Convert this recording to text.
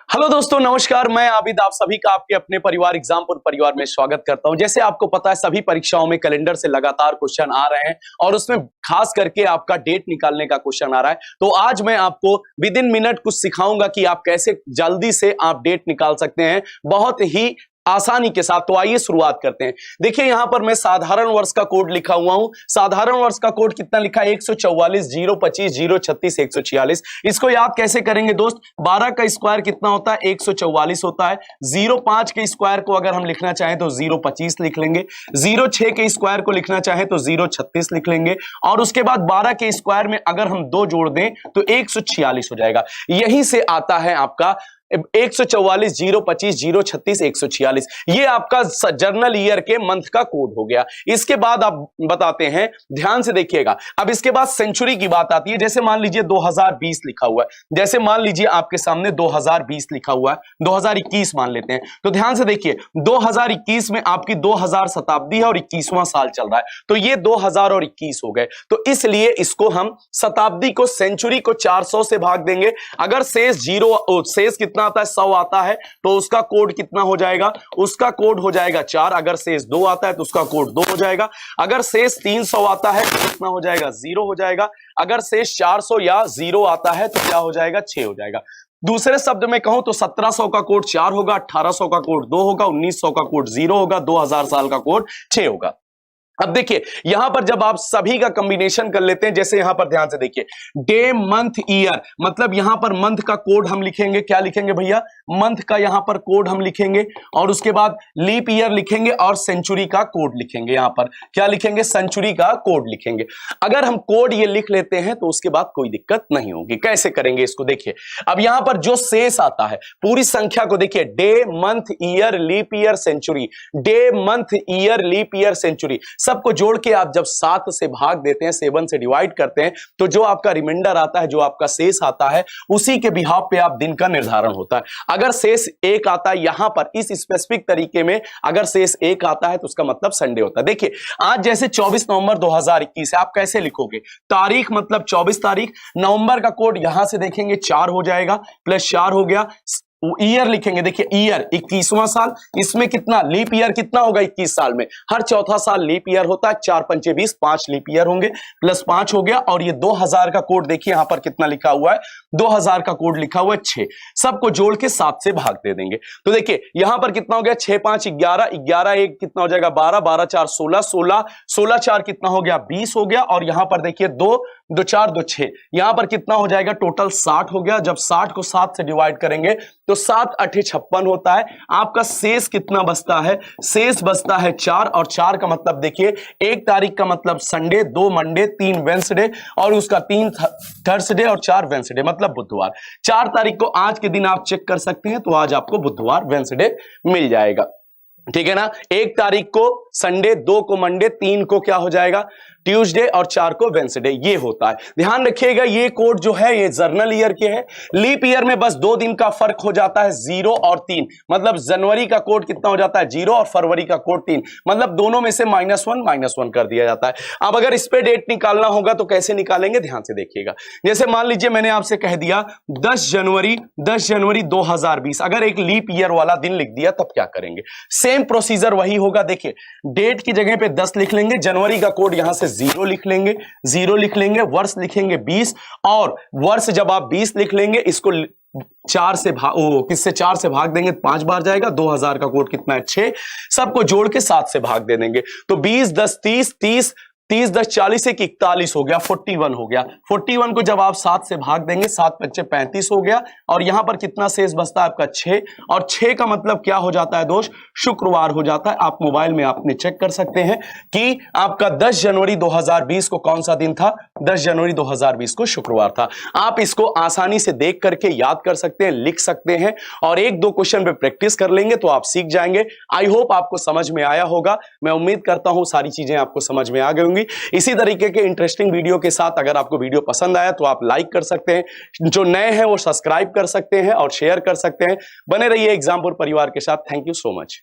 Hello दोस्तों, नमस्कार। मैं आबिद आप सभी का आपके अपने परिवार एग्जामपुर परिवार में स्वागत करता हूं। जैसे आपको पता है, सभी परीक्षाओं में कैलेंडर से लगातार क्वेश्चन आ रहे हैं और उसमें खास करके आपका डेट निकालने का क्वेश्चन आ रहा है। तो आज मैं आपको विद इन मिनट कुछ सिखाऊंगा कि आप कैसे जल्दी से आप डेट निकाल सकते हैं, बहुत ही आसानी के साथ। तो आइए शुरुआत करते हैं। देखिए, यहां पर मैं साधारण वर्ष का कोड लिखा हुआ हूं। साधारण वर्ष का कोड कितना लिखा है? 144 025 036 146। इसको याद कैसे करेंगे दोस्त? 12 का स्क्वायर कितना होता है? 144 होता है। 05 के स्क्वायर को अगर हम लिखना चाहें तो 025 लिख लेंगे। 06 के स्क्वायर को लिखना चाहें तो 036 लिख लेंगे। और उसके बाद 12 के स्क्वायर में अगर हम 2 जोड़ दें तो 146 हो जाएगा। यहीं से आता है आपका 144 025 036 146। ये आपका जर्नल ईयर के मंथ का कोड हो गया। इसके बाद आप बताते हैं, ध्यान से देखिएगा। अब इसके बाद सेंचुरी की बात आती है। जैसे मान लीजिए 2020 लिखा हुआ है, जैसे मान लीजिए आपके सामने 2020 लिखा हुआ है, 2021 मान लेते हैं। तो ध्यान से देखिए, 2021 में आपकी 2000 शताब्दी है और 21वां साल चल रहा है, तो ये 2000 और 21 हो गए। तो इसलिए इसको हम शताब्दी को, सेंचुरी को 400 से भाग देंगे। अगर शेष शेष कितना आता है? 100 आता है, तो उसका कोड कितना हो जाएगा? उसका कोड हो जाएगा 4। अगर शेष 2 आता है तो उसका कोड 2 हो जाएगा। अगर शेष 300 आता है तो कितना हो जाएगा? 0 हो जाएगा। अगर शेष 400 या 0 आता है तो क्या हो जाएगा? 6 हो जाएगा। दूसरे शब्द में कहूं तो 1700 का कोड 4 होगा, 1800 का कोड 2 होगा, 1900 का कोड 0 होगा, 2000 साल का कोड 6 होगा। अब देखिए, यहां पर जब आप सभी का कॉम्बिनेशन कर लेते हैं, जैसे यहां पर ध्यान से देखिए, डे मंथ ईयर, मतलब यहां पर मंथ का कोड हम लिखेंगे। क्या लिखेंगे भैया? मंथ का यहां पर कोड हम लिखेंगे। और उसके बाद लीप ईयर लिखेंगे और सेंचुरी का कोड लिखेंगे। यहां पर क्या लिखेंगे? सेंचुरी का कोड लिखेंगे। अगर हम कोड ये लिख लेते हैं तो उसके बाद कोई दिक्कत नहीं होगी। कैसे करेंगे इसको? देखिए, अब यहां पर जो शेष आता है, पूरी संख्या को देखिए, day month year leap year century, day month year leap year century, सबको जोड़ के आप जब 7 से भाग देते हैं, 7 से डिवाइड करते हैं, तो जो आपका रिमाइंडर आता है, जो आपका शेष आता है, उसी के बिहाफ पे आप दिन का निर्धारण होता है। अगर शेष 1 आता है यहां पर इस स्पेसिफिक तरीके में, अगर शेष 1 आता है तो उसका मतलब संडे होता है। देखिए, आज जैसे 24 नवंबर 2021 है, आप कैसे लिखोगे? तारीख मतलब 24 तारीख। नवंबर का कोड यहां से देखेंगे 4 हो जाएगा, प्लस 4 हो गया। ईयर लिखेंगे, देखिए ईयर 21वां साल। इसमें कितना लीप ईयर कितना होगा? 21 साल में हर चौथा साल लीप ईयर होता है। 4 पंचे 20, 5 लीप ईयर होंगे, प्लस 5 हो गया। और ये 2000 का कोड देखिए यहां पर कितना लिखा हुआ है? 2000 का कोड लिखा हुआ है 6। सबको जोड़ के 7 से भाग दे देंगे। तो देखिए यहां पर कितना हो गया? 6 5 11, 11 1 कितना हो जाएगा? 12, 12 4 16, 16, 16 4 कितना हो गया? 20 हो गया। और यहां पर देखिए 2 2 4 2 6, यहां पर कितना हो जाएगा? टोटल 60 हो गया। जब 60 को 7 से डिवाइड करेंगे तो 7 8 56 होता है। आपका शेष कितना बचता है? शेष बचता है 4। और 4 का मतलब देखिए, 1 तारीख का मतलब संडे, 2 मंडे, 3 वेंसडे और उसका 3 थर्सडे और 4 वेंसडे मतलब बुधवार। 4 तारीख को आज के दिन आप चेक कर सकते हैं, तो आज आपको बुधवार वेंसडे मिल जाएगा। ठीक है ना? 1 तारीख को संडे, 2 को मंडे, 3 को क्या हो जाएगा? ट्यूसडे और 4 को वेंसडे। ये होता है। ध्यान रखिएगा, ये कोड जो है ये जर्नल ईयर के है। लीप ईयर में बस 2 दिन का फर्क हो जाता है, 0 और 3। मतलब जनवरी का कोड कितना हो जाता है? 0 और फरवरी का कोड 3। मतलब दोनों में से -1 कर दिया जाता है। अब अगर इस पे डेट निकालना होगा तो कैसे निकालेंगे? ध्यान से देखिएगा। जैसे मान लीजिए मैंने आपसे कह दिया 10 जनवरी 2020, अगर एक लीप ईयर वाला दिन लिख दिया तब क्या करेंगे? सेम प्रोसीजर वही होगा। देखिए, डेट की जगह पे 10 लिख लेंगे, जनवरी का कोड यहां से 0 लिख लेंगे, 0 लिख लेंगे, वर्ष लिखेंगे 20। और वर्ष जब आप 20 लिख लेंगे, इसको 4 से किससे 4 से भाग देंगे? 5 बार जाएगा। 2000 का कोड कितना है? 6। सबको जोड़ के 7 से भाग दे देंगे। तो 20 10 30 30 30 10 40 1 41 हो गया, 41 हो गया। 41 को जब आप 7 से भाग देंगे, 7 5 35 हो गया। और यहां पर कितना शेष बचता है? आपका 6। और 6 का मतलब क्या हो जाता है दोस्त? शुक्रवार हो जाता है। आप मोबाइल में आपने चेक कर सकते हैं कि आपका 10 जनवरी 2020 को कौन सा दिन था? 10 जनवरी 2020 को शुक्रवार था। आप इसको आसानी से देख करके याद कर सकते हैं, लिख सकते हैं और 1-2 क्वेश्चन पे प्रैक्टिस कर लेंगे तो आप सीख जाएंगे। आई होप आपको समझ में आया होगा। मैं उम्मीद करता हूं सारी चीजें आपको समझ में आ गई होंगी। इसी तरीके के इंटरेस्टिंग वीडियो के साथ अगर आपको वीडियो पसंद आया तो आप लाइक कर सकते हैं, जो नए हैं वो सब्सक्राइब कर सकते हैं और शेयर कर सकते हैं। बने रहिए एग्जामपुर परिवार के साथ। Thank you so much.